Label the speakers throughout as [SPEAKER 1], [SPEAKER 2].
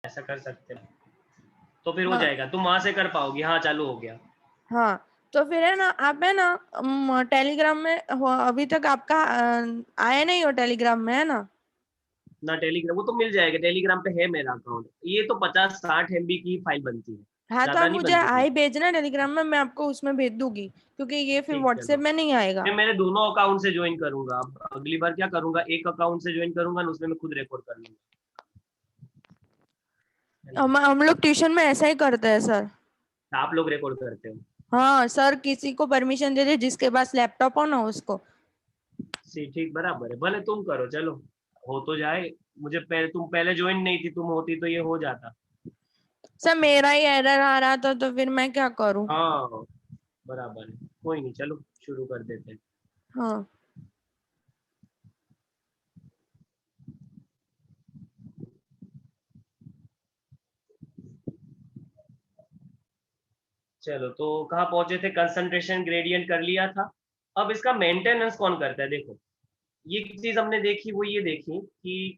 [SPEAKER 1] ऐसा कर सकते हैं, तो फिर हो जाएगा, तुम वहां से कर पाओगी। हाँ चालू हो गया।
[SPEAKER 2] हाँ, तो फिर है ना, आप है ना टेलीग्राम में अभी तक आपका आया नहीं हो टेलीग्राम में, है ना?
[SPEAKER 1] ना टेलीग्राम, वो तो मिल जाएगा, टेलीग्राम पे है मेरा अकाउंट। ये तो 50-60 MB की फाइल बनती है,
[SPEAKER 2] हाँ, तो
[SPEAKER 1] ज्यादा
[SPEAKER 2] आप
[SPEAKER 1] नहीं
[SPEAKER 2] मुझे
[SPEAKER 1] बनती थी।
[SPEAKER 2] हाई भेजना टेलीग्राम में, मैं आपको उसमें भेज दूंगी, क्योंकि ये फिर
[SPEAKER 1] ठीक,
[SPEAKER 2] व्हाट्सएप
[SPEAKER 1] चलो।
[SPEAKER 2] में नहीं आएगा।
[SPEAKER 1] मैं मेरे दोनों अकाउंट से ज्वाइन करूंगा। अब अगली बार क्या करूंगा, एक अकाउंट से ज्वाइन करूंगा ना, उसमें मैं खुद रिकॉर्ड कर लूंगा, है ना?
[SPEAKER 2] हम लोग ट्यूशन में ऐसा ही करते हैं सर।
[SPEAKER 1] आप लोग रिकॉर्ड करते हो?
[SPEAKER 2] हाँ सर, किसी को परमिशन दे दे, जिसके पास लैपटॉप हो ना उसको।
[SPEAKER 1] ठीक, बराबर है, भले तुम करो, चलो हो तो जाए। मुझे पहले, तुम पहले ज्वाइन नहीं थी, तुम होती तो ये हो जाता।
[SPEAKER 2] सर मेरा ही एरर आ रहा था, तो फिर मैं क्या करूं?
[SPEAKER 1] हाँ, बराबर है, कोई नहीं, चलो शुरू कर देते हैं।
[SPEAKER 2] हाँ।
[SPEAKER 1] चलो, तो कहाँ पहुंचे थे, कंसंट्रेशन ग्रेडियंट कर लिया था। अब इसका मेंटेनेंस कौन करता है, देखो। ये चीज हमने देखी, वो ये देखी कि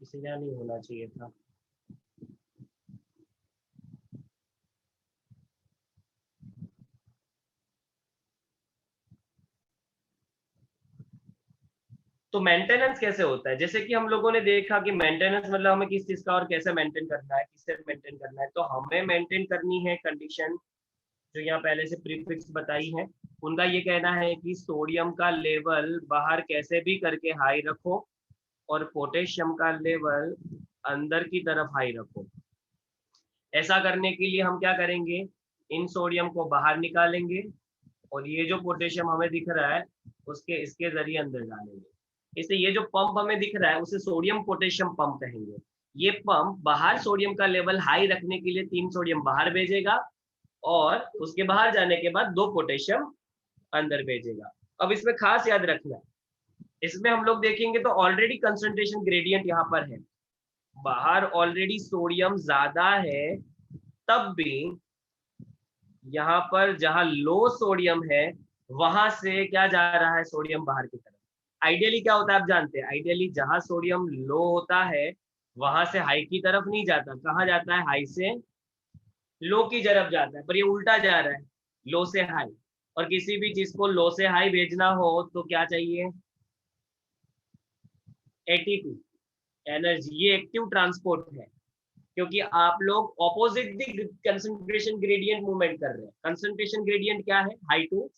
[SPEAKER 1] इसे क्या नहीं होना चाहिए था। तो मेंटेनेंस कैसे होता है, जैसे कि हम लोगों ने देखा कि मेंटेनेंस मतलब हमें किस चीज का और कैसे मेंटेन करना है, किससे मेंटेन करना है। तो हमें मेंटेन करनी है कंडीशन जो यहाँ पहले से प्रीफिक्स बताई है। उनका ये कहना है कि सोडियम का लेवल बाहर कैसे भी करके हाई रखो, और पोटेशियम का लेवल अंदर की तरफ हाई रखो। ऐसा करने के लिए हम क्या करेंगे, इन सोडियम को बाहर निकालेंगे, और ये जो पोटेशियम हमें दिख रहा है उसके इसके जरिए अंदर डालेंगे। इससे ये जो पंप हमें दिख रहा है उसे सोडियम पोटेशियम पंप कहेंगे। ये पंप बाहर सोडियम का लेवल हाई रखने के लिए 3 सोडियम बाहर भेजेगा, और उसके बाहर जाने के बाद 2 पोटेशियम अंदर भेजेगा। अब इसमें खास याद रखना, इसमें हम लोग देखेंगे तो ऑलरेडी कंसंट्रेशन ग्रेडियंट यहाँ पर है, बाहर ऑलरेडी सोडियम ज्यादा है, तब भी यहाँ पर जहां लो सोडियम है वहां से क्या जा रहा है, सोडियम बाहर की तरफ। आइडियली क्या होता है आप जानते हैं, आइडियली जहां सोडियम लो होता है वहां से हाई की तरफ नहीं जाता, कहाँ जाता है, हाई से लो की तरफ जाता है, पर ये उल्टा जा रहा है, लो से हाई। और किसी भी चीज को लो से हाई भेजना हो तो क्या चाहिए, एटीपी, एनर्जी। ये एक्टिव ट्रांसपोर्ट है, क्योंकि आप लोग opposite the concentration gradient movement कर रहे हैं। कंसंट्रेशन ग्रेडियंट क्या है, हाई टू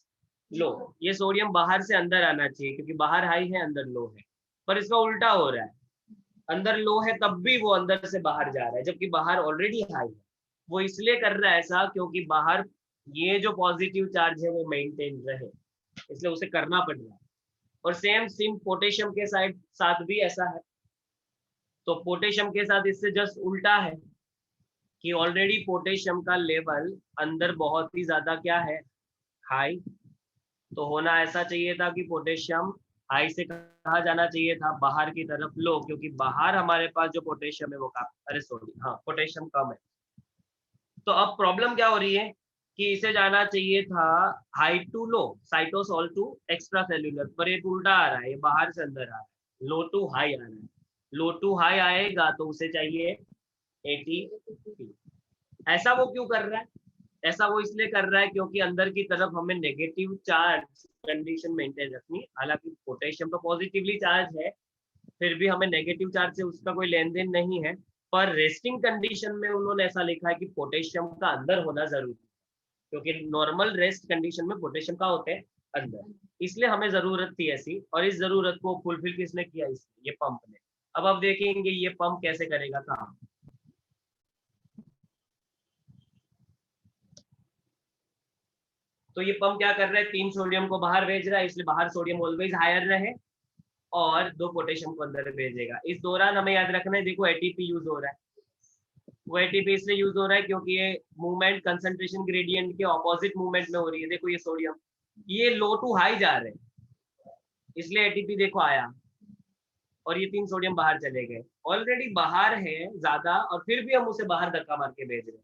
[SPEAKER 1] लो। ये सोडियम बाहर से अंदर आना चाहिए, क्योंकि बाहर हाई है अंदर लो है, पर इसका उल्टा हो रहा है, अंदर लो है तब भी वो अंदर से बाहर जा रहा है, जबकि बाहर ऑलरेडी हाई है। वो इसलिए कर रहा है ऐसा क्योंकि बाहर ये जो पॉजिटिव चार्ज है वो मेंटेन रहे, इसलिए उसे करना पड़ रहा है। और सेम सिम पोटेशियम के साथ साथ भी ऐसा है। तो पोटेशियम के साथ इससे जस्ट उल्टा है, कि ऑलरेडी पोटेशियम का लेवल अंदर बहुत ही ज्यादा क्या है, हाई। तो होना ऐसा चाहिए था कि पोटेशियम हाई से कहा जाना चाहिए था, बाहर की तरफ लो, क्योंकि बाहर हमारे पास जो पोटेशियम है वो अरे सॉरी, हाँ पोटेशियम कम है। तो अब प्रॉब्लम क्या हो रही है कि इसे जाना चाहिए था high to low, cytosol to extracellular, पर ये उल्टा आ रहा है, ये बाहर से अंदर आ रहा है, लो टू हाई आ रहा है। लो टू हाई आएगा तो उसे चाहिए एटीपी। ऐसा वो क्यों कर रहा है, ऐसा वो इसलिए कर रहा है क्योंकि अंदर की तरफ हमें नेगेटिव चार्ज कंडीशन मेंटेन रखनी। हालांकि पोटेशियम तो पॉजिटिवली चार्ज है, फिर भी हमें नेगेटिव चार्ज से उसका कोई लेन देन नहीं है। पर रेस्टिंग कंडीशन में उन्होंने ऐसा लिखा है कि पोटेशियम का अंदर होना जरूरी है, क्योंकि नॉर्मल रेस्ट कंडीशन में पोटेशियम का होते हैं अंदर, इसलिए हमें जरूरत थी ऐसी। और इस जरूरत को फुलफिल किसने किया, इसने, ये पंप ने। अब आप देखेंगे ये पंप कैसे करेगा काम। तो ये पंप क्या कर रहा है, 3 सोडियम को बाहर भेज रहा है, इसलिए बाहर सोडियम ऑलवेज हायर रहे, और 2 पोटेशियम को अंदर भेजेगा। इस दौरान हमें याद रखना है, देखो एटीपी यूज हो रहा है। वो एटीपी इसलिए यूज हो रहा है क्योंकि ये मूवमेंट कंसंट्रेशन ग्रेडियंट के ऑपोजिट मूवमेंट में हो रही है। देखो ये सोडियम, ये लो टू हाई जा रहे हैं, इसलिए एटीपी देखो आया, और ये 3 सोडियम बाहर चले गए। ऑलरेडी बाहर है ज्यादा, और फिर भी हम उसे बाहर धक्का मार के भेज रहे हैं,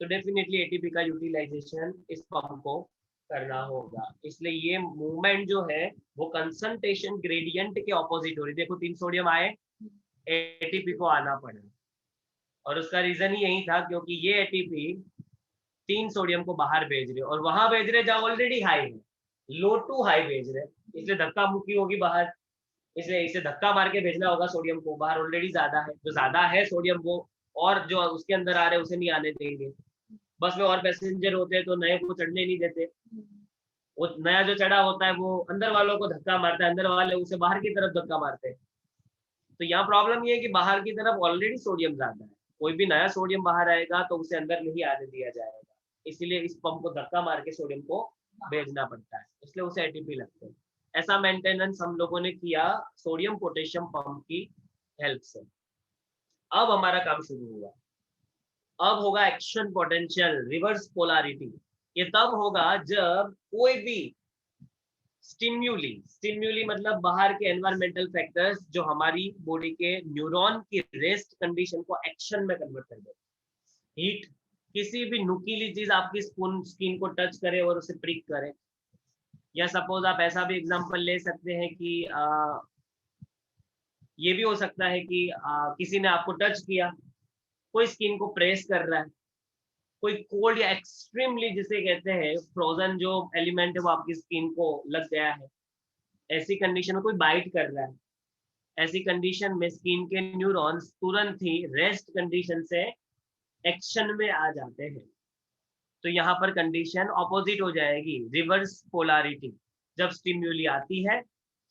[SPEAKER 1] तो डेफिनेटली एटीपी का यूटिलाइजेशन इस पंप को करना होगा। इसलिए ये मूवमेंट जो है वो कंसंट्रेशन ग्रेडियंट के ऑपोजिट हो रही है। देखो 3 सोडियम आए, एटीपी को आना पड़ा, और उसका रीजन ही यही था क्योंकि ये एटीपी 3 सोडियम को बाहर भेज रहे और वहां भेज रहे जहां ऑलरेडी हाई है, लो टू हाई भेज रहे, इसलिए धक्का मुक्की होगी बाहर, इसलिए इसे धक्का मार के भेजना होगा सोडियम को, बाहर ऑलरेडी ज्यादा है, जो ज्यादा है सोडियम वो और जो उसके अंदर आ रहे हैं उसे नहीं आने देंगे। बस में और पैसेंजर होते हैं तो नए को चढ़ने नहीं देते, वो नया जो चढ़ा होता है वो अंदर वालों को धक्का मारता है, अंदर वाले उसे बाहर की तरफ धक्का मारते हैं। तो यहाँ प्रॉब्लम ये है कि बाहर की तरफ ऑलरेडी सोडियम ज्यादा है, कोई भी नया सोडियम बाहर आएगा तो उसे अंदर नहीं आने दिया जाएगा, इसलिए इस पंप को धक्का मार के सोडियम को भेजना पड़ता है, इसलिए उसे एटीपी लगते हैं। ऐसा मेंटेनेंस हम लोगों ने किया सोडियम पोटेशियम पंप की हेल्प से। अब हमारा काम शुरू हुआ, अब होगा एक्शन पोटेंशियल रिवर्स पोलैरिटी। ये तब होगा जब कोई भी स्टिम्यूली मतलब बाहर के एनवायरमेंटल फैक्टर्स जो हमारी बॉडी के न्यूरॉन की रेस्ट कंडीशन को एक्शन में कन्वर्ट कर दे। हीट, किसी भी नुकीली चीज आपकी स्किन को टच करे और उसे प्रिक करे, या सपोज आप ऐसा भी एग्जांपल ले सकते हैं कि ये भी हो सकता है कि किसी ने आपको टच किया, कोई स्किन को प्रेस कर रहा है, कोई कोल्ड या एक्सट्रीमली जिसे कहते हैं फ्रोजन जो एलिमेंट है वो आपकी स्किन को लग गया है, ऐसी कंडीशन में कोई बाइट कर रहा है, ऐसी कंडीशन में स्किन के न्यूरॉन्स तुरंत ही रेस्ट कंडीशन से एक्शन में आ जाते हैं। तो यहाँ पर कंडीशन ऑपोजिट हो जाएगी, रिवर्स पोलैरिटी। जब स्टिम्यूली आती है,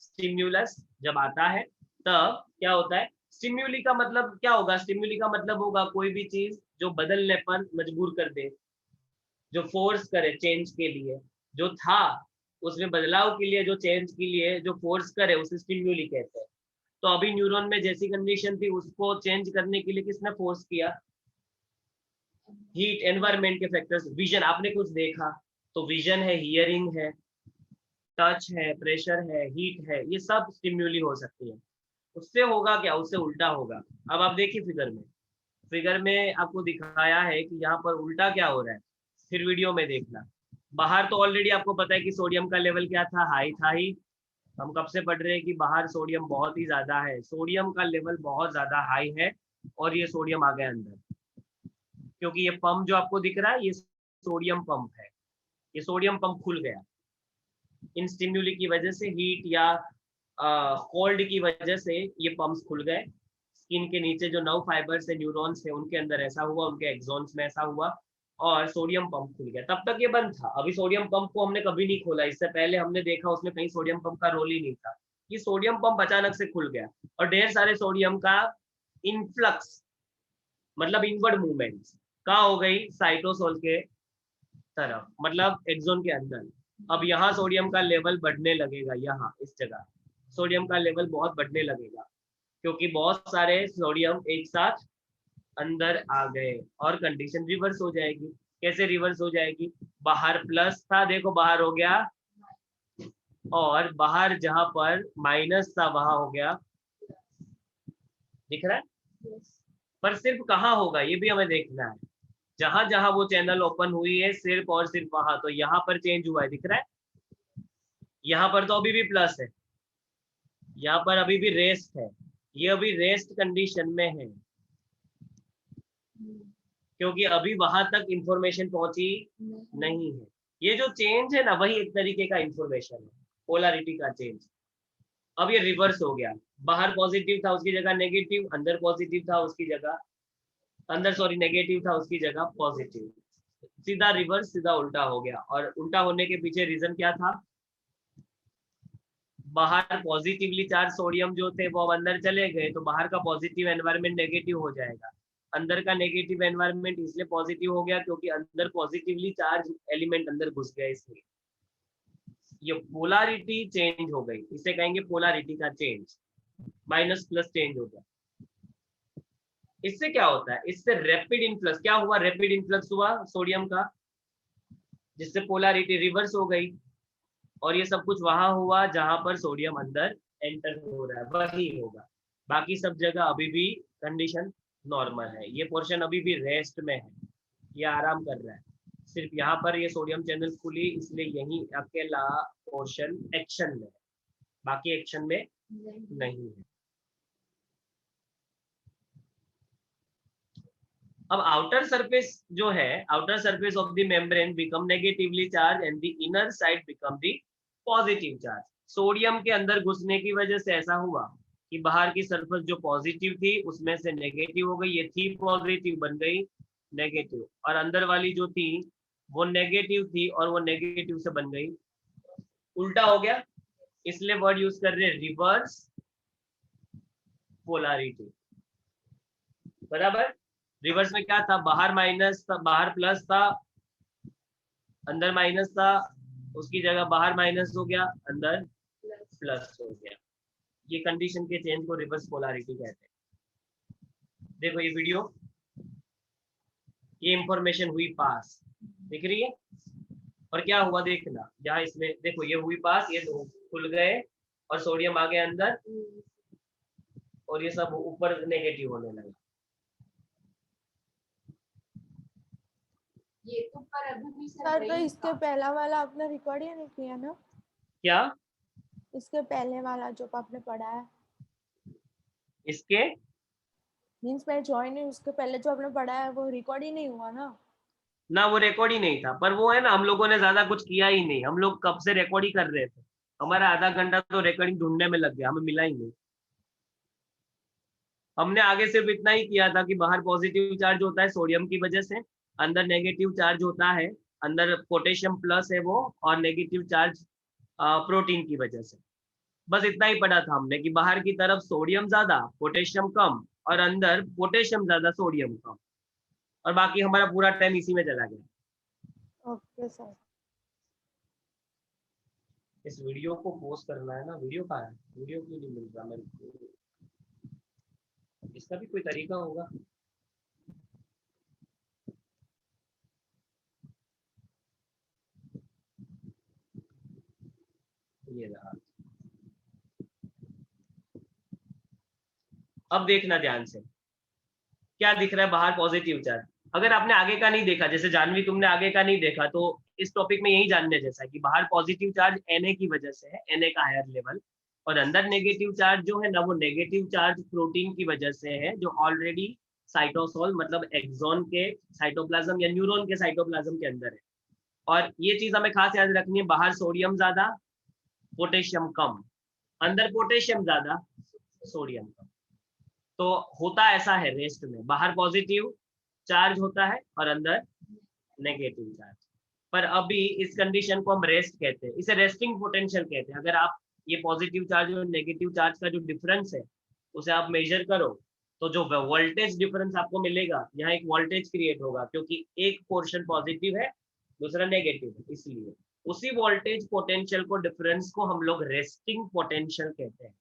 [SPEAKER 1] स्टिम्युलस जब आता है तब क्या होता है, स्टिम्यूली का मतलब क्या होगा, स्टिम्यूली का मतलब होगा कोई भी चीज जो बदलने पर मजबूर कर दे, जो फोर्स करे चेंज के लिए, जो था उसमें बदलाव के लिए, जो चेंज के लिए जो फोर्स करे उसे स्टिम्यूली कहते हैं। तो अभी न्यूरॉन में जैसी कंडीशन थी उसको चेंज करने के लिए किसने फोर्स किया, हीट, एनवायरमेंट के फैक्टर्स, विजन, आपने कुछ देखा तो विजन है, हियरिंग है, टच है, प्रेशर है, हीट है, ये सब स्टिम्यूली हो सकती है। उससे होगा क्या, उससे उल्टा होगा। अब आप देखिए फिगर में आपको दिखाया है कि यहाँ पर उल्टा क्या हो रहा है, फिर वीडियो में देखना। बाहर तो ऑलरेडी आपको पता है कि सोडियम का लेवल क्या था, हाई था ही, हम कब से पढ़ रहे हैं कि बाहर सोडियम बहुत ही ज्यादा है, सोडियम का लेवल बहुत ज्यादा हाई है और ये सोडियम आ गया अंदर, क्योंकि ये पंप जो आपको दिख रहा है ये सोडियम पंप है, ये सोडियम पंप खुल गया इन स्टिम्यूली की वजह से, हीट या कोल्ड की वजह से ये पंप्स खुल गए। स्किन के नीचे जो नर्व फाइबर्स है, न्यूरॉन्स है, उनके अंदर ऐसा हुआ, उनके एक्सॉन्स में ऐसा हुआ और सोडियम पंप खुल गया। तब तक ये बंद था, अभी सोडियम पंप को हमने कभी नहीं खोला, इससे पहले हमने देखा उसमें कहीं सोडियम पंप का रोल ही नहीं था। ये सोडियम पंप अचानक से खुल गया और ढेर सारे सोडियम का इनफ्लक्स मतलब इनवर्ड मूवमेंट कहाँ हो गई, साइटोसोल के तरफ, मतलब एक्सोन के अंदर। अब यहाँ सोडियम का लेवल बढ़ने लगेगा, यहाँ इस जगह सोडियम का लेवल बहुत बढ़ने लगेगा क्योंकि बहुत सारे सोडियम एक साथ अंदर आ गए और कंडीशन रिवर्स हो जाएगी। कैसे रिवर्स हो जाएगी, बाहर प्लस था, देखो बाहर हो गया, और बाहर जहां पर माइनस था वहां हो गया, दिख रहा है। पर सिर्फ कहाँ होगा ये भी हमें देखना है, जहां जहां वो चैनल ओपन हुई है सिर्फ और सिर्फ वहां, तो यहाँ पर चेंज हुआ है, दिख रहा है। यहाँ पर तो अभी भी प्लस है, यहाँ पर अभी भी रेस्ट है, ये अभी रेस्ट कंडीशन में है क्योंकि अभी वहां तक इंफॉर्मेशन पहुंची नहीं है। ये जो चेंज है ना वही एक तरीके का इंफॉर्मेशन है, पोलैरिटी का चेंज। अब ये रिवर्स हो गया, बाहर पॉजिटिव था उसकी जगह नेगेटिव, अंदर पॉजिटिव था उसकी जगह अंदर सॉरी नेगेटिव था उसकी जगह पॉजिटिव, सीधा रिवर्स, सीधा उल्टा हो गया। और उल्टा होने के पीछे रीजन क्या था, बाहर पॉजिटिवली चार्ज सोडियम जो थे वो अब अंदर चले गए, तो बाहर का पॉजिटिव एनवायरनमेंट नेगेटिव हो जाएगा, अंदर का नेगेटिव एनवायरनमेंट इसलिए पॉजिटिव हो गया क्योंकि अंदर पॉजिटिवली चार्ज एलिमेंट अंदर घुस गया, इसलिए ये पोलैरिटी चेंज हो गई, इसे कहेंगे पोलैरिटी का चेंज, माइनस प्लस चेंज हो गया। इससे क्या होता है, इससे रैपिड इनफ्लक्स, क्या हुआ, रैपिड इनफ्लक्स हुआ सोडियम का, जिससे पोलैरिटी रिवर्स हो गई और ये सब कुछ वहां हुआ जहां पर सोडियम अंदर एंटर हो रहा है, वही होगा। बाकी सब जगह अभी भी कंडीशन नॉर्मल है, ये पोर्शन अभी भी रेस्ट में है, ये आराम कर रहा है, सिर्फ यहाँ पर ये सोडियम चैनल खुली इसलिए यही अकेला पोर्शन एक्शन में है, बाकी एक्शन में नहीं है। अब आउटर सरफेस जो है, outer surface of the membrane become negatively charge and the inner side become the positive charge. Sodium के अंदर घुसने की वजह से ऐसा हुआ कि बाहर की सरफेस जो पॉजिटिव थी उसमें से नेगेटिव हो गई, ये थी पॉजिटिव बन गई नेगेटिव, और अंदर वाली जो थी वो नेगेटिव थी और वो नेगेटिव से बन गई उल्टा हो गया। इसलिए वर्ड यूज कर रहे हैं रिवर्स पोलैरिटी। बराबर। रिवर्स में क्या था, बाहर माइनस था, बाहर प्लस था, अंदर माइनस था, उसकी जगह बाहर माइनस हो गया, अंदर प्लस हो गया। ये कंडीशन के चेंज को रिवर्स पोलैरिटी कहते हैं। देखो ये वीडियो, ये इंफॉर्मेशन हुई पास, दिख रही है, और क्या हुआ देखना, जहाँ इसमें देखो ये हुई पास, ये दो खुल गए और सोडियम आ गया अंदर और ये सब ऊपर नेगेटिव होने लगा।
[SPEAKER 3] ये तो पर अभी भी
[SPEAKER 2] सर तो इसके पहला वाला आपने रिकॉर्ड ही नहीं किया ना?
[SPEAKER 1] क्या
[SPEAKER 2] इसके पहले वाला जो आपने पढ़ा है,
[SPEAKER 1] इसके
[SPEAKER 2] मीन्स मैं ज्वाइन हुई उसके पहले जो आपने पढ़ा है वो रिकॉर्ड ही नहीं हुआ ना?
[SPEAKER 1] ना, वो रिकॉर्ड ही नहीं था, पर वो है ना, हम लोगों ने ज्यादा कुछ किया ही नहीं, हम लोग कब से रिकॉर्ड ही कर रहे थे, हमारा आधा घंटा तो रिकॉर्डिंग ढूंढने में लग गया, हमें मिला ही नहीं। हमने आगे सिर्फ इतना ही किया था कि बाहर पॉजिटिव चार्ज होता है सोडियम की वजह से, अंदर नेगेटिव चार्ज होता है, अंदर पोटेशियम प्लस है वो, और नेगेटिव चार्ज प्रोटीन की वजह से। बस इतना ही पढ़ा था हमने कि बाहर की तरफ सोडियम ज्यादा पोटेशियम कम, और अंदर पोटेशियम ज्यादा सोडियम कम, और बाकी हमारा पूरा टाइम इसी में चला गया।
[SPEAKER 2] Okay sir.
[SPEAKER 1] इस वीडियो को पोस्ट करना है ना, वीडियो कहाँ है, वीडियो क्यों नहीं मिल रहा मेरे को, इसका भी कोई तरीका होगा। ये रहा, अब देखना ध्यान से, क्या दिख रहा है बाहर पॉजिटिव चार्ज। अगर आपने आगे का नहीं देखा, जैसे जानवी तुमने आगे का नहीं देखा, तो इस टॉपिक में यही जानने जैसा है कि बाहर पॉजिटिव चार्ज Na की वजह से है, Na का हायर लेवल, और अंदर नेगेटिव चार्ज जो है ना, वो नेगेटिव चार्ज प्रोटीन की वजह से है, जो ऑलरेडी साइटोसोल मतलब एक्सॉन के साइटोप्लाज्म या न्यूरॉन के साइटोप्लाज्म के अंदर है। और ये चीज हमें खास याद रखनी है, बाहर सोडियम ज्यादा पोटेशियम कम, अंदर पोटेशियम ज्यादा सोडियम कम। तो होता ऐसा है रेस्ट में, बाहर पॉजिटिव चार्ज होता है और अंदर नेगेटिव चार्ज। पर अभी इस कंडीशन को हम रेस्ट कहते हैं, इसे रेस्टिंग पोटेंशियल कहते हैं। अगर आप ये पॉजिटिव चार्ज और नेगेटिव चार्ज का जो डिफरेंस है उसे आप मेजर करो, तो जो वोल्टेज डिफरेंस आपको मिलेगा, यहाँ एक वोल्टेज क्रिएट होगा, क्योंकि एक पोर्शन पॉजिटिव है दूसरा नेगेटिव है, इसलिए उसी वोल्टेज पोटेंशियल को, डिफरेंस को हम लोग रेस्टिंग पोटेंशियल कहते हैं।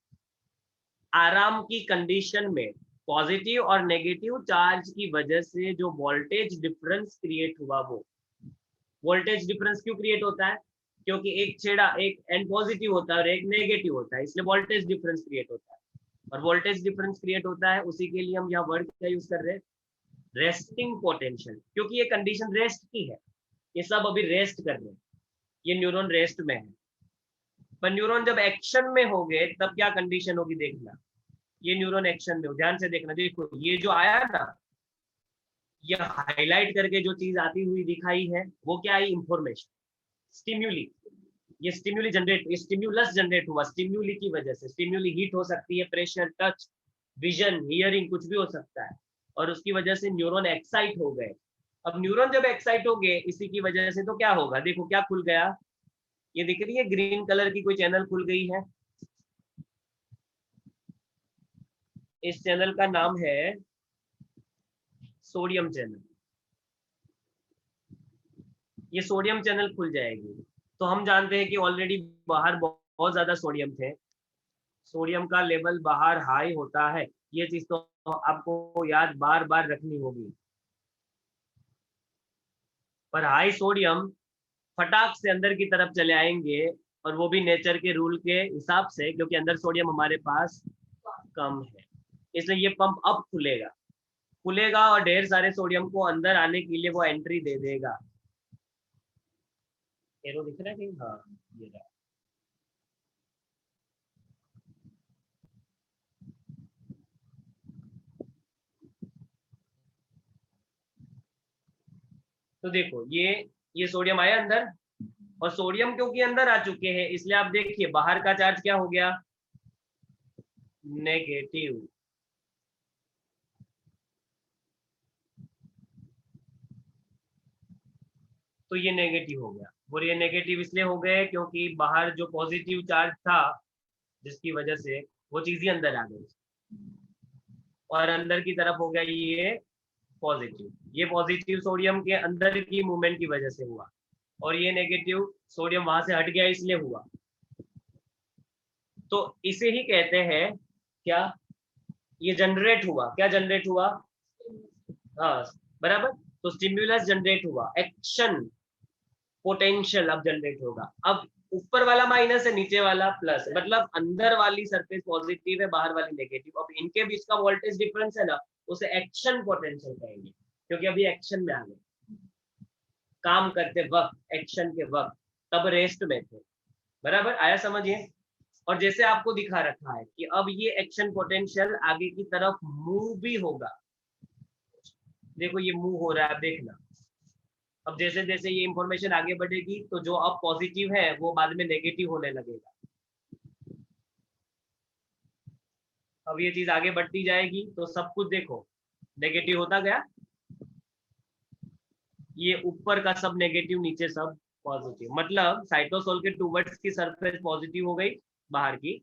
[SPEAKER 1] आराम की कंडीशन में पॉजिटिव और नेगेटिव चार्ज की वजह से जो वोल्टेज डिफरेंस क्रिएट हुआ, वो वोल्टेज डिफरेंस क्यों क्रिएट होता है, क्योंकि एक छेड़ा, एक एंड पॉजिटिव होता है और एक नेगेटिव होता है, इसलिए वोल्टेज डिफरेंस क्रिएट होता है। और वोल्टेज डिफरेंस क्रिएट होता है, उसी के लिए हम यहाँ वर्ड क्या यूज कर रहे हैं, रेस्टिंग पोटेंशियल, क्योंकि ये कंडीशन रेस्ट की है, ये सब अभी रेस्ट कर रहे हैं, ये न्यूरॉन रेस्ट में है। पर न्यूरॉन जब एक्शन में हो गए तब क्या कंडीशन होगी देखना, ये न्यूरॉन एक्शन में हो, ध्यान से देखना। देखो ये जो आया ना, ये हाईलाइट करके जो चीज आती हुई दिखाई है, वो क्या आई, इंफॉर्मेशन, स्टिम्युली। ये स्टिम्युली जनरेट, स्टिम्युलस जनरेट हुआ स्टिम्युली की वजह से। स्टिम्युली हीट हो सकती है, प्रेशर, टच, विजन, हियरिंग, कुछ भी हो सकता है, और उसकी वजह से न्यूरॉन एक्साइट हो गए। अब न्यूरॉन जब एक्साइट हो गए इसी की वजह से, तो क्या होगा, देखो क्या खुल गया, ये दिख रही है ग्रीन कलर की कोई चैनल खुल गई है, इस चैनल का नाम है सोडियम चैनल। ये सोडियम चैनल खुल जाएगी, तो हम जानते हैं कि ऑलरेडी बाहर बहुत ज्यादा सोडियम थे, सोडियम का लेवल बाहर हाई होता है, ये चीज तो आपको याद बार बार रखनी होगी। पर हाई सोडियम फटाक से अंदर की तरफ चले आएंगे, और वो भी नेचर के रूल के हिसाब से, क्योंकि अंदर सोडियम हमारे पास कम है, इसलिए ये पंप अब खुलेगा, खुलेगा और ढेर सारे सोडियम को अंदर आने के लिए वो एंट्री दे देगा। एरो दिख रहा है कहीं, हाँ ये रहा। तो देखो ये सोडियम आया अंदर, और सोडियम क्योंकि अंदर आ चुके हैं इसलिए आप देखिए बाहर का चार्ज क्या हो गया, नेगेटिव। तो ये नेगेटिव हो गया, और ये नेगेटिव इसलिए हो गए क्योंकि बाहर जो पॉजिटिव चार्ज था जिसकी वजह से वो चीज ही अंदर आ गई, और अंदर की तरफ हो गया ये पॉजिटिव। ये पॉजिटिव सोडियम के अंदर की मूवमेंट की वजह से हुआ, और ये नेगेटिव सोडियम वहां से हट गया इसलिए हुआ। तो इसे ही कहते हैं क्या, ये जनरेट हुआ, क्या जनरेट हुआ, हाँ बराबर। तो स्टिम्युलस जनरेट हुआ, एक्शन पोटेंशियल अब जनरेट होगा। अब ऊपर वाला माइनस है, नीचे वाला प्लस है, मतलब अंदर वाली सरफेस पॉजिटिव है, बाहर वाली नेगेटिव। अब इनके बीच का वोल्टेज डिफरेंस है ना, उसे एक्शन पोटेंशियल कहेंगे, क्योंकि अभी एक्शन में आ गए, काम करते वक्त, एक्शन के वक्त, तब रेस्ट में थे। बराबर आया समझिए। और जैसे आपको दिखा रखा है कि अब ये एक्शन पोटेंशियल आगे की तरफ मूव भी होगा, देखो ये मूव हो रहा है, देखना। अब जैसे जैसे ये इंफॉर्मेशन आगे बढ़ेगी तो जो अब पॉजिटिव है वो बाद में नेगेटिव होने लगेगा। अब ये चीज आगे बढ़ती जाएगी तो सब कुछ देखो नेगेटिव होता गया, ये ऊपर का सब नेगेटिव, नीचे सब पॉजिटिव, मतलब साइटोसोल के टूवर्ड्स की सरफेस पॉजिटिव हो गई, बाहर की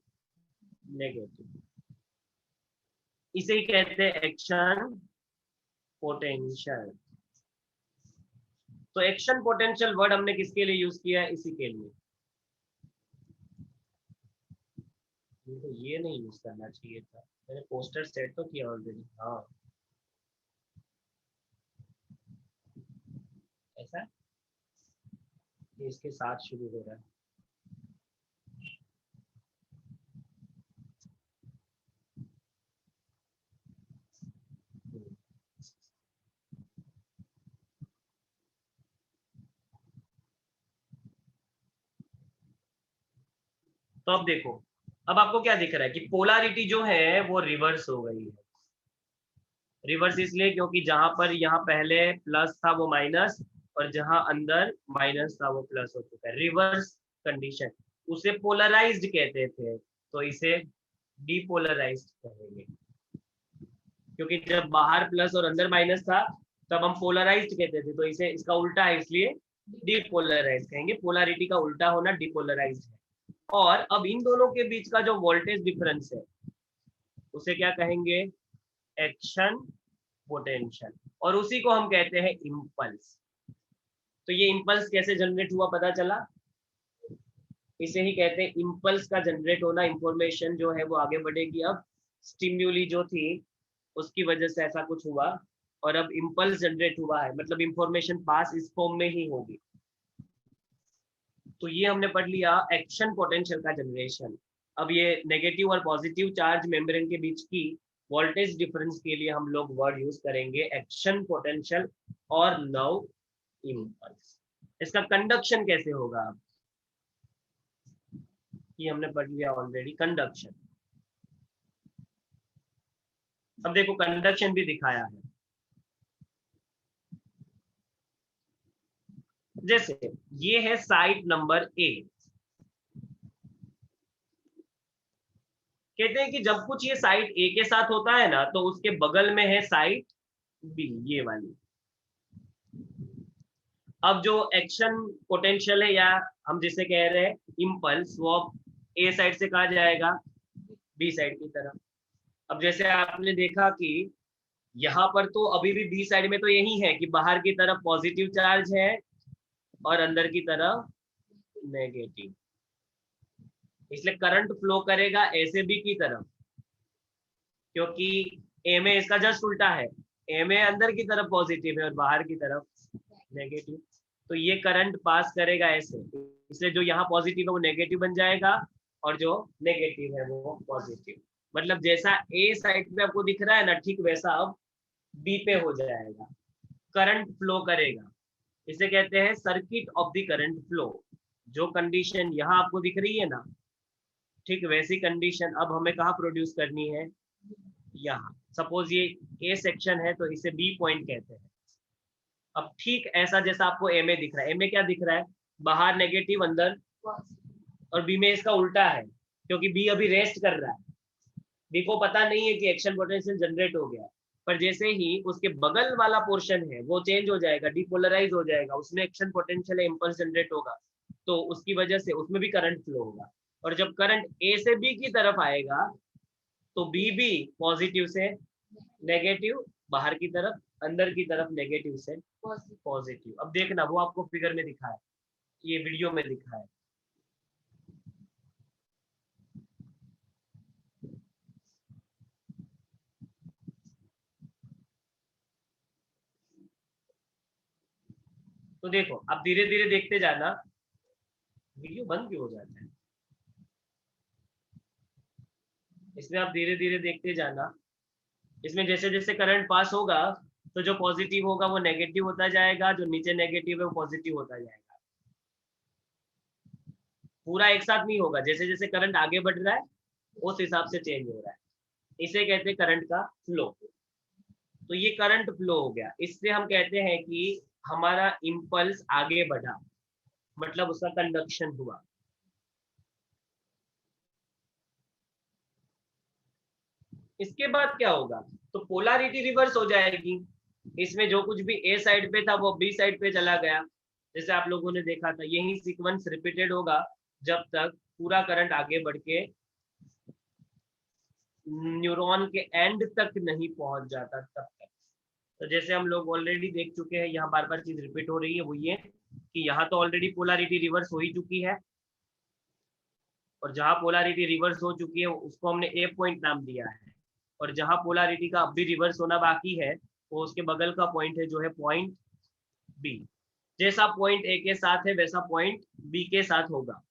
[SPEAKER 1] नेगेटिव। इसे ही कहते हैं एक्शन पोटेंशियल। तो एक्शन पोटेंशियल वर्ड हमने किसके लिए यूज किया है, इसी के लिए। तो ये नहीं यूज करना चाहिए था, मैंने पोस्टर सेट तो किया ऑलरेडी। हाँ ऐसा, ये इसके साथ शुरू हो रहा है। तो अब देखो, अब आपको क्या दिख रहा है कि पोलारिटी जो है वो रिवर्स हो गई है। रिवर्स इसलिए क्योंकि जहां पर यहाँ पहले प्लस था वो माइनस, और जहां अंदर माइनस था वो प्लस हो चुका है, रिवर्स कंडीशन। उसे पोलराइज्ड कहते थे, तो इसे डीपोलराइज्ड कहेंगे, क्योंकि जब बाहर प्लस और अंदर माइनस था तब हम पोलराइज्ड कहते थे, तो इसे इसका उल्टा है इसलिए डीपोलराइज्ड कहेंगे। पोलैरिटी का उल्टा होना डीपोलराइज्ड है। और अब इन दोनों के बीच का जो वोल्टेज डिफरेंस है उसे क्या कहेंगे, एक्शन पोटेंशियल, और उसी को हम कहते हैं इंपल्स। तो ये इंपल्स कैसे जनरेट हुआ पता चला, इसे ही कहते हैं इंपल्स का जनरेट होना। इंफॉर्मेशन जो है वो आगे बढ़ेगी, अब स्टिम्युली जो थी उसकी वजह से ऐसा कुछ हुआ, और अब इंपल्स जनरेट हुआ है, मतलब इंफॉर्मेशन पास इस फॉर्म में ही होगी। तो ये हमने पढ़ लिया एक्शन पोटेंशियल का जनरेशन। अब ये नेगेटिव और पॉजिटिव चार्ज मेम्ब्रेन के बीच की वोल्टेज डिफरेंस के लिए हम लोग वर्ड यूज करेंगे एक्शन पोटेंशियल और नाउ इंपल्स। इसका कंडक्शन कैसे होगा, ये हमने पढ़ लिया ऑलरेडी, कंडक्शन। अब देखो कंडक्शन भी दिखाया है, जैसे ये है साइट नंबर ए। कहते हैं कि जब कुछ ये साइट ए के साथ होता है ना तो उसके बगल में है साइट बी, ये वाली। अब जो एक्शन पोटेंशियल है या हम जिसे कह रहे हैं इंपल्स, वो ए साइड से कहा जाएगा बी साइड की तरफ। अब जैसे आपने देखा कि यहाँ पर तो अभी भी बी साइड में तो यही है कि बाहर की तरफ पॉजिटिव चार्ज है और अंदर की तरफ नेगेटिव, इसलिए करंट फ्लो करेगा ऐसे बी की तरफ, क्योंकि ए में इसका जस्ट उल्टा है, ए में अंदर की तरफ पॉजिटिव है और बाहर की तरफ नेगेटिव। तो ये करंट पास करेगा ऐसे, इसलिए जो यहाँ पॉजिटिव है वो नेगेटिव बन जाएगा और जो नेगेटिव है वो पॉजिटिव। मतलब जैसा ए साइड पे आपको दिख रहा है ना, ठीक वैसा अब बी पे हो जाएगा, करंट फ्लो करेगा। इसे कहते हैं circuit of the current flow. जो कंडीशन यहाँ आपको दिख रही है ना, ठीक वैसी कंडीशन अब हमें कहाँ प्रोड्यूस करनी है, यहाँ। सपोज ये ए सेक्शन है तो इसे बी पॉइंट कहते हैं, अब ठीक ऐसा जैसा आपको ए में दिख रहा है, ए में क्या दिख रहा है, बाहर नेगेटिव अंदर, और बी में इसका उल्टा है, क्योंकि बी अभी रेस्ट कर रहा है, बी को पता नहीं है कि एक्शन पोटेंशियल जनरेट हो गया, पर जैसे ही उसके बगल वाला पोर्शन है वो चेंज हो जाएगा, डिपोलराइज हो जाएगा, उसमें एक्शन पोटेंशियल इम्पल्स जनरेट होगा, तो उसकी वजह से उसमें भी करंट फ्लो होगा, और जब करंट ए से बी की तरफ आएगा तो बी भी पॉजिटिव से नेगेटिव, बाहर की तरफ, अंदर की तरफ नेगेटिव से पॉजिटिव। अब देखना वो आपको फिगर में दिखा है, ये वीडियो में दिखा है। तो देखो अब धीरे धीरे देखते जाना, वीडियो बंद क्यों हो जाता है, इसमें आप धीरे धीरे देखते जाना, इसमें जैसे जैसे करंट पास होगा तो जो पॉजिटिव होगा वो नेगेटिव होता जाएगा, जो नीचे नेगेटिव है वो पॉजिटिव होता जाएगा, पूरा एक साथ नहीं होगा, जैसे जैसे करंट आगे बढ़ रहा है उस हिसाब से चेंज हो रहा है, इसे कहते हैं करंट का फ्लो। तो ये करंट फ्लो हो गया, इससे हम कहते हैं कि हमारा इम्पल्स आगे बढ़ा, मतलब उसका कंडक्शन हुआ। इसके बाद क्या होगा, तो पोलैरिटी रिवर्स हो जाएगी, इसमें जो कुछ भी ए साइड पे था वो बी साइड पे चला गया, जैसे आप लोगों ने देखा था, यही सीक्वेंस रिपीटेड होगा जब तक पूरा करंट आगे बढ़ के न्यूरॉन के एंड तक नहीं पहुंच जाता तब तक। तो जैसे हम लोग ऑलरेडी देख चुके हैं, यहाँ बार बार चीज रिपीट हो रही है, वो ये कि यहाँ तो ऑलरेडी पोलैरिटी रिवर्स हो ही चुकी है, और जहां पोलैरिटी रिवर्स हो चुकी है उसको हमने ए पॉइंट नाम दिया है, और जहां पोलैरिटी का अब भी रिवर्स होना बाकी है वो उसके बगल का पॉइंट है, जो है पॉइंट बी। जैसा पॉइंट ए के साथ है वैसा पॉइंट बी के साथ होगा,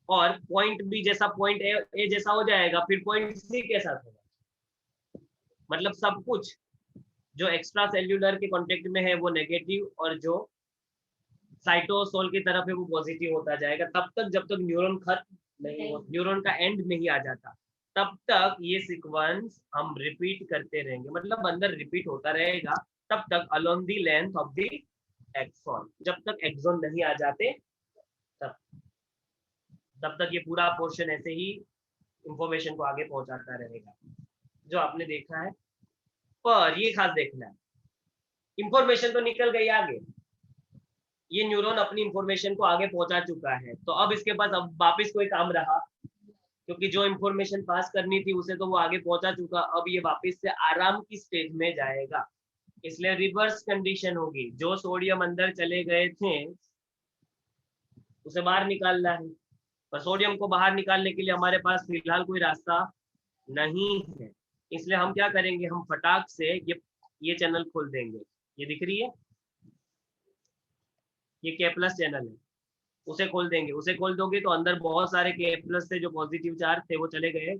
[SPEAKER 1] और पॉइंट बी जैसा पॉइंट ए जैसा हो जाएगा फिर पॉइंट सी के साथ होगा, मतलब सब कुछ जो एक्स्ट्रा सेल्यूलर के कांटेक्ट में है वो नेगेटिव, और जो साइटोसोल की तरफ है वो पॉजिटिव होता जाएगा, तब तक जब तक न्यूरॉन खत्म नहीं हो, न्यूरॉन का एंड नहीं आ जाता, तब तक ये सीक्वेंस हम रिपीट करते रहेंगे, मतलब अंदर रिपीट होता रहेगा तब तक along the length of the axon, जब तक एक्सॉन नहीं आ जाते तब तब तक ये पूरा पोर्शन ऐसे ही इंफॉर्मेशन को आगे पहुंचाता रहेगा, जो आपने देखा है। पर ये खास देखना है, इंफॉर्मेशन तो निकल गई आगे, ये न्यूरॉन अपनी इंफॉर्मेशन को आगे पहुंचा चुका है, तो अब इसके पास अब वापस कोई काम रहा, क्योंकि जो इंफॉर्मेशन पास करनी थी उसे तो वो आगे पहुंचा चुका, अब ये वापस से आराम की स्टेज में जाएगा, इसलिए रिवर्स कंडीशन होगी, जो सोडियम अंदर चले गए थे उसे बाहर निकालना है, पर सोडियम को बाहर निकालने के लिए हमारे पास फिलहाल कोई रास्ता नहीं है, इसलिए हम क्या करेंगे, हम फटाक से ये चैनल खोल देंगे, ये दिख रही है, ये के प्लस चैनल है, उसे खोल देंगे, उसे खोल दोगे तो अंदर बहुत सारे के प्लस थे जो पॉजिटिव चार्ज थे वो चले गए,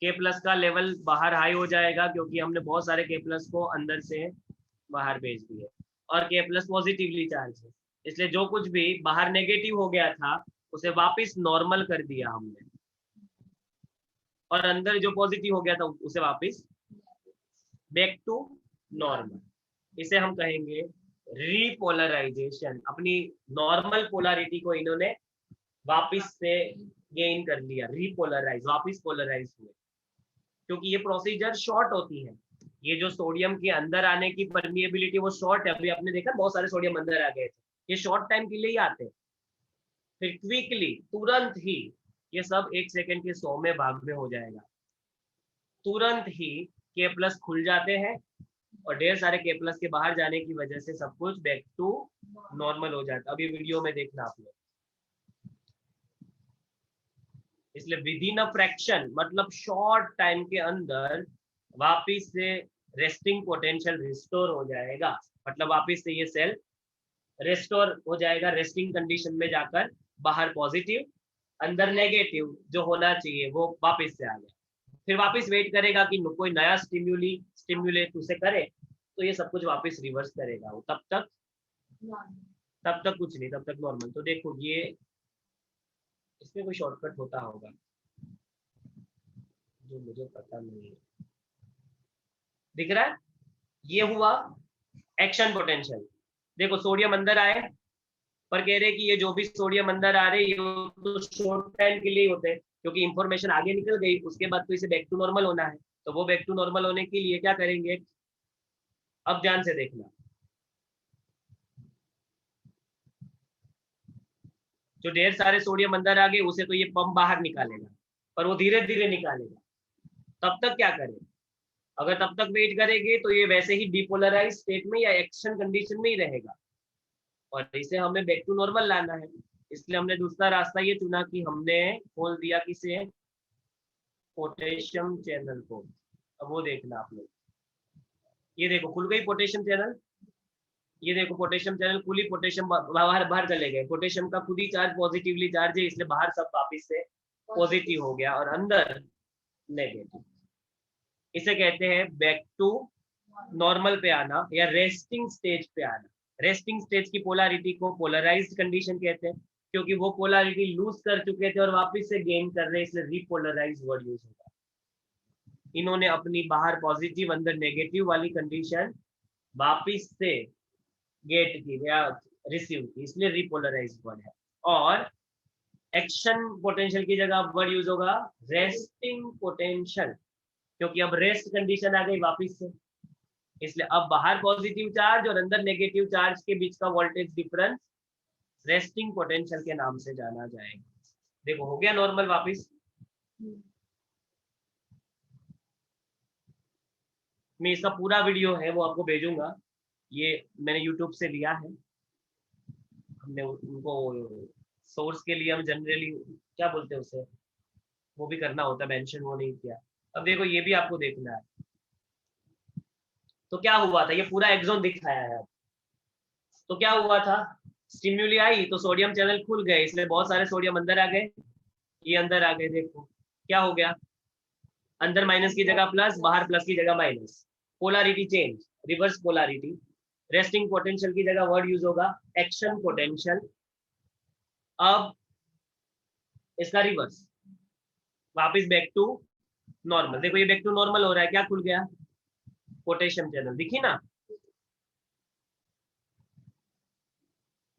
[SPEAKER 1] के प्लस का लेवल बाहर हाई हो जाएगा क्योंकि हमने बहुत सारे के प्लस को अंदर से बाहर भेज दिए, और के प्लस पॉजिटिवली चार्ज है, इसलिए जो कुछ भी बाहर नेगेटिव हो गया था उसे वापस नॉर्मल कर दिया हमने, और अंदर जो पॉजिटिव हो गया था उसे वापस बैक टू नॉर्मल, इसे हम कहेंगे रीपोलराइजेशन, अपनी नॉर्मल पोलैरिटी को इन्होंने वापस से गेन कर लिया, रीपोलराइज, वापस पोलराइज हुए, क्योंकि ये प्रोसीजर शॉर्ट होती है, ये जो सोडियम के अंदर आने की परमिएबिलिटी वो शॉर्ट है, अभी आपने देखा बहुत सारे सोडियम अंदर आ गए थे, ये शॉर्ट टाइम के लिए ही आते हैं, फिर क्विकली तुरंत ही ये सब 1 सेकंड के 100वें भाग में हो जाएगा, तुरंत ही के प्लस खुल जाते हैं, और ढेर सारे के प्लस के बाहर जाने की वजह से सब कुछ बैक टू नॉर्मल हो जाता है, अभी वीडियो में देखना आपने, इसलिए विद इन अ फ्रैक्शन, मतलब शॉर्ट टाइम के अंदर वापिस से रेस्टिंग पोटेंशियल रिस्टोर हो जाएगा, मतलब वापिस से ये सेल रेस्टोर हो जाएगा, रेस्टिंग कंडीशन में जाकर बाहर पॉजिटिव अंदर नेगेटिव जो होना चाहिए वो वापिस से आ गया, फिर वापिस वेट करेगा कि कोई नया स्टिम्युलेट उसे करे, तो ये सब कुछ वापिस रिवर्स करेगा वो, तब तक कुछ नहीं, तब तक नॉर्मल। तो देखो ये इसमें कोई शॉर्टकट होता होगा जो मुझे पता नहीं है, दिख रहा है, ये हुआ एक्शन पोटेंशियल। देखो सोडियम अंदर आए, पर कह रहे कि ये जो भी सोडियम अंदर आ रहे ये तो शॉर्ट टाइम के लिए होते हैं, क्योंकि इंफॉर्मेशन आगे निकल गई, उसके बाद तो इसे बैक टू नॉर्मल होना है। तो वो बैक टू नॉर्मल होने के लिए क्या करेंगे, अब ध्यान से देखना, जो ढेर सारे सोडियम अंदर आ गए उसे तो ये पंप बाहर निकालेगा, पर वो धीरे धीरे निकालेगा। तब तक क्या करें, अगर तब तक वेट करेंगे तो ये वैसे ही डिपोलराइज स्टेट में या एक्शन कंडीशन में ही रहेगा, और इसे हमें बैक टू नॉर्मल लाना है। इसलिए हमने दूसरा रास्ता ये चुना कि हमने खोल दिया किसे, पोटेशियम चैनल को। अब वो देखना आप लोग, ये देखो खुल गई पोटेशियम चैनल, ये देखो पोटेशियम चैनल खुली, पोटेशियम बाहर बाहर चले गए, पोटेशियम का खुद ही चार्ज पॉजिटिवली चार्ज है, इसलिए बाहर सब वापिस से पॉजिटिव हो गया और अंदर नेगेटिव। इसे कहते हैं बैक टू नॉर्मल पे आना या रेस्टिंग स्टेज पे आना। रेस्टिंग स्टेज की पोलैरिटी को पोलराइज्ड कंडीशन कहते हैं, क्योंकि वो पोलैरिटी लूज कर चुके थे और वापस से गेन कर रहे हैं, इसलिए रिपोलराइज्ड वर्ड यूज होगा। इन्होंने अपनी बाहर पॉजिटिव अंदर नेगेटिव वाली कंडीशन वापस से गेट की या रिसीव की, इसलिए रिपोलराइज्ड वर्ड है। और एक्शन पोटेंशियल की जगह वर्ड यूज होगा रेस्टिंग पोटेंशियल, क्योंकि अब रेस्ट कंडीशन आ गई वापस से, इसलिए अब बाहर पॉजिटिव चार्ज और अंदर नेगेटिव चार्ज के बीच का वोल्टेज डिफरेंस रेस्टिंग पोटेंशियल के नाम से जाना जाएगा। देखो हो गया नॉर्मल वापस। मैं इसका पूरा वीडियो है वो आपको भेजूंगा, ये मैंने यूट्यूब से लिया है, हमने उनको सोर्स के लिए हम जनरली क्या बोलते हैं उसे, वो भी करना होता है मेंशन, वो नहीं किया। अब देखो ये भी आपको देखना है, तो क्या हुआ था, ये पूरा एक्सॉन दिखाया है। तो क्या हुआ था, स्टिम्युली आई तो सोडियम चैनल खुल गए, इसलिए बहुत सारे सोडियम अंदर आ गए, ये अंदर आ गए। देखो क्या हो गया, अंदर माइनस की जगह प्लस, बाहर प्लस की जगह minus, polarity change, reverse polarity. Resting potential की जगह वर्ड यूज होगा एक्शन पोटेंशियल। अब इसका रिवर्स, वापस बैक टू नॉर्मल। देखो ये बैक टू नॉर्मल हो रहा है, क्या खुल गया, पोटेशियम चैनल दिखी ना,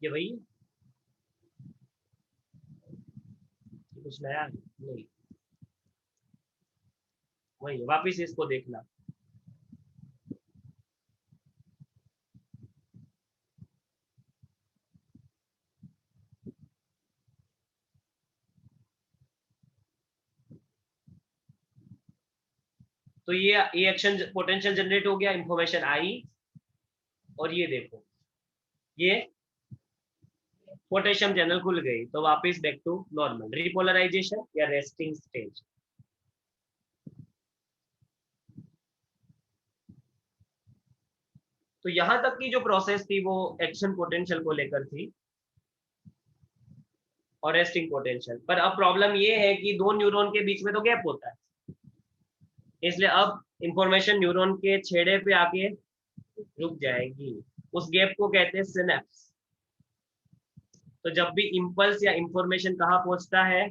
[SPEAKER 1] ये भाई कुछ नया नहीं, वही वापिस इसको देखना। तो ये एक्शन पोटेंशियल जनरेट हो गया, इंफॉर्मेशन आई, और ये देखो ये पोटेशियम चैनल खुल गई, तो वापस बैक टू नॉर्मल, रिपोलराइजेशन या रेस्टिंग स्टेज। तो यहां तक की जो प्रोसेस थी वो एक्शन पोटेंशियल को लेकर थी और रेस्टिंग पोटेंशियल। पर अब प्रॉब्लम ये है कि दो न्यूरॉन के बीच में तो गैप होता है, इसलिए अब इंफॉर्मेशन न्यूरॉन के छेड़े पे आके रुक जाएगी, उस गैप को कहते हैं सिनेप्स। तो जब भी इंपल्स या इंफॉर्मेशन कहाँ पहुंचता है,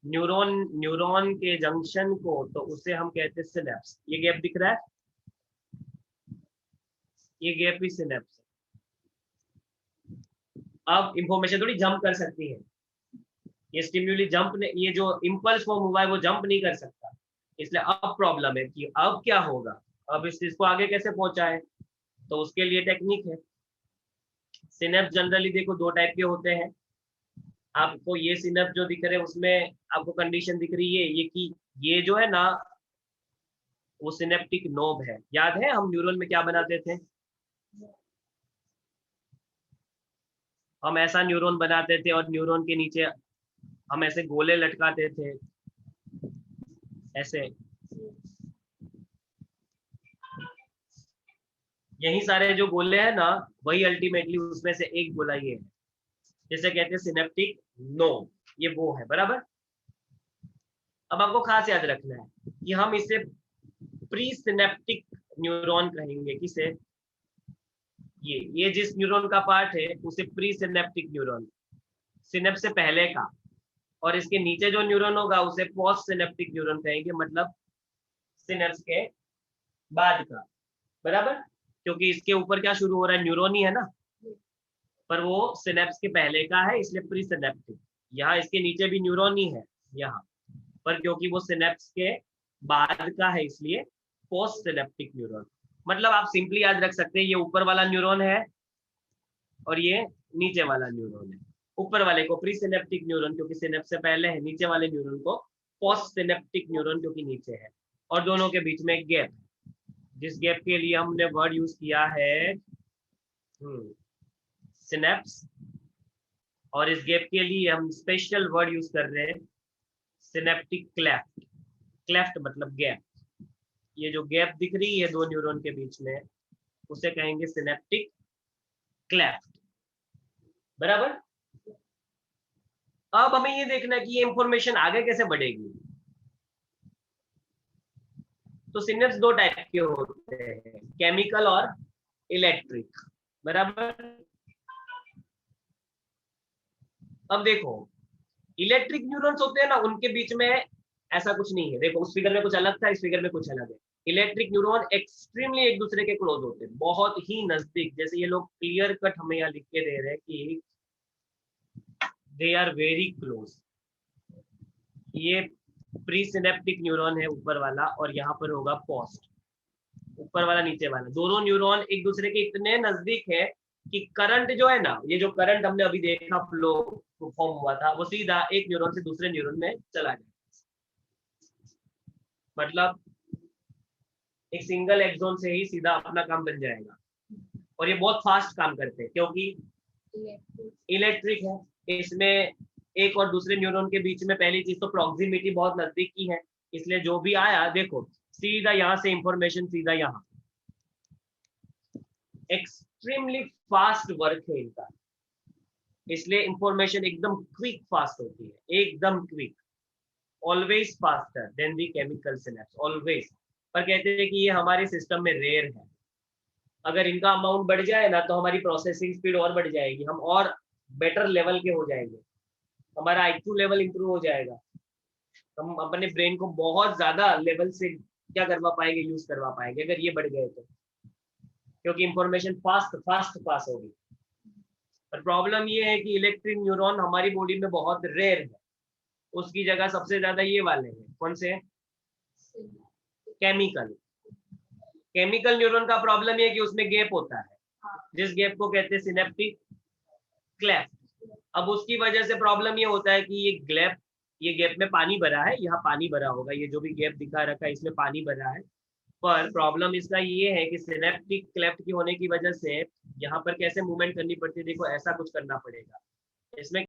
[SPEAKER 1] न्यूरॉन न्यूरॉन के जंक्शन को, तो उसे हम कहते हैं सिनेप्स। ये गैप दिख रहा है, ये गैप ही सिनेप्स है। अब इंफॉर्मेशन थोड़ी जंप कर सकती है, ये स्टिम्युली जंप ने, ये जो इंपल्स फॉर्म हुआ है वो जंप नहीं कर सकता, इसलिए अब प्रॉब्लम है कि अब क्या होगा, अब इस चीज को आगे कैसे पहुंचाए। तो उसके लिए टेक्निक है। सिनेप्स जनरली देखो दो टाइप के होते हैं, आपको ये सिनेप्स जो दिख रहे हैं उसमें आपको कंडीशन दिख रही है ये कि ये जो है ना वो सिनेप्टिक नोब है। याद है हम न्यूरॉन में क्या बनाते थे, हम ऐसा न्यूरॉन बनाते थे और न्यूरॉन के नीचे हम ऐसे गोले लटकाते थे, ऐसे। यही सारे जो गोले हैं ना, वही अल्टीमेटली उसमें से एक गोला ये है, जिसे कहते हैं सिनेप्टिक नोब, ये वो है बराबर। अब आपको खास याद रखना है कि हम इसे प्री सिनेप्टिक न्यूरॉन कहेंगे, किसे, ये जिस न्यूरॉन का पार्ट है उसे प्री सिनेप्टिक न्यूरॉन, सिनेप्स से पहले का, और इसके नीचे जो न्यूरॉन होगा उसे पोस्ट सिनेप्टिक न्यूरॉन कहेंगे, मतलब सिनेप्स के बाद का, बराबर, क्योंकि इसके ऊपर क्या शुरू हो रहा है, न्यूरॉन ही है ना, पर वो सिनेप्स के पहले का है इसलिए प्री सिनेप्टिक। यहाँ इसके नीचे भी न्यूरॉन ही है यहाँ, पर क्योंकि वो सिनेप्स के बाद का है इसलिए पोस्ट सिनेप्टिक न्यूरॉन। मतलब आप सिंपली याद रख सकते हैं, ये ऊपर वाला न्यूरॉन है और ये नीचे वाला न्यूरॉन है। ऊपर वाले को प्री सिनेप्टिक न्यूरॉन क्योंकि सिनेप्स से पहले है, नीचे वाले न्यूरॉन को पोस्ट सिनेप्टिक न्यूरॉन क्योंकि नीचे है, और दोनों के बीच में एक गैप है, जिस गैप के लिए हमने वर्ड यूज किया है सिनेप्स, और इस गैप के लिए हम स्पेशल वर्ड यूज कर रहे हैं सिनेप्टिक क्लेफ्ट। क्लेफ्ट मतलब गैप, ये जो गैप दिख रही है दो न्यूरॉन के बीच में उसे कहेंगे सिनेप्टिक क्लेफ्ट, बराबर। अब हमें ये देखना है कि ये इंफॉर्मेशन आगे कैसे बढ़ेगी। तो सिनेप्स दो टाइप के होते हैं, केमिकल और इलेक्ट्रिक, बराबर। अब देखो इलेक्ट्रिक न्यूरॉन्स होते हैं ना, उनके बीच में ऐसा कुछ नहीं है। देखो उस फिगर में कुछ अलग था, इस फिगर में कुछ अलग है। इलेक्ट्रिक न्यूरॉन एक्सट्रीमली एक दूसरे के क्लोज होते हैं, बहुत ही नजदीक। जैसे ये लोग क्लियर कट हमें यहाँ लिख के दे रहे हैं कि दे आर वेरी क्लोज। ये प्री सिनेप्टिक न्यूरॉन है ऊपर वाला, और यहाँ पर होगा पोस्ट, ऊपर वाला नीचे वाला। दोनों न्यूरॉन एक दूसरे के इतने नजदीक है कि करंट जो है ना, ये जो करंट हमने अभी देखा फ्लो फॉर्म हुआ था, वो सीधा एक न्यूरॉन से दूसरे न्यूरॉन में चला गया। मतलब एक सिंगल एक्सोन से ही सीधा अपना काम बन जाएगा। और ये बहुत फास्ट काम करते हैं क्योंकि इलेक्ट्रिक है। इसमें एक और दूसरे न्यूरॉन के बीच में पहली चीज तो प्रॉक्सिमिटी बहुत नजदीक की है, इसलिए जो भी आया देखो सीधा यहाँ से इंफॉर्मेशन सीधा यहाँ। एक्सट्रीमली फास्ट वर्क है इनका, इसलिए इंफॉर्मेशन एकदम क्विक फास्ट होती है, एकदम quick, always faster than the chemical synapse, always. पर कहते हैं कि ये हमारे सिस्टम में रेयर है। अगर इनका अमाउंट बढ़ जाए ना तो हमारी प्रोसेसिंग स्पीड और बढ़ जाएगी, हम और बेटर लेवल के हो जाएंगे, हमारा आईक्यू लेवल इंप्रूव हो जाएगा, हम अपने ब्रेन को बहुत ज्यादा लेवल से क्या करवा पाएंगे, यूज करवा पाएंगे अगर ये बढ़ गए तो, क्योंकि इंफॉर्मेशन फास्ट फास्ट पास होगी। पर प्रॉब्लम ये है कि इलेक्ट्रिक न्यूरॉन हमारी बॉडी में बहुत रेयर है, उसकी जगह सबसे ज्यादा ये वाले हैं। कौन से? केमिकल। केमिकल न्यूरॉन का प्रॉब्लम ये है कि उसमें गैप होता है, जिस गैप को कहते हैं सिनेप्टिक क्लेफ्ट। अब उसकी वजह से प्रॉब्लम ये होता है कि ये गैप में पानी भरा है, यहाँ पानी भरा होगा, ये जो भी गैप दिखा रखा है इसमें पानी भरा है। पर प्रॉब्लम इसका ये है कि सिनेप्टिक क्लेफ्ट की होने की वजह से यहाँ पर कैसे मूवमेंट करनी पड़ती है, देखो ऐसा कुछ करना पड़ेगा। इसमें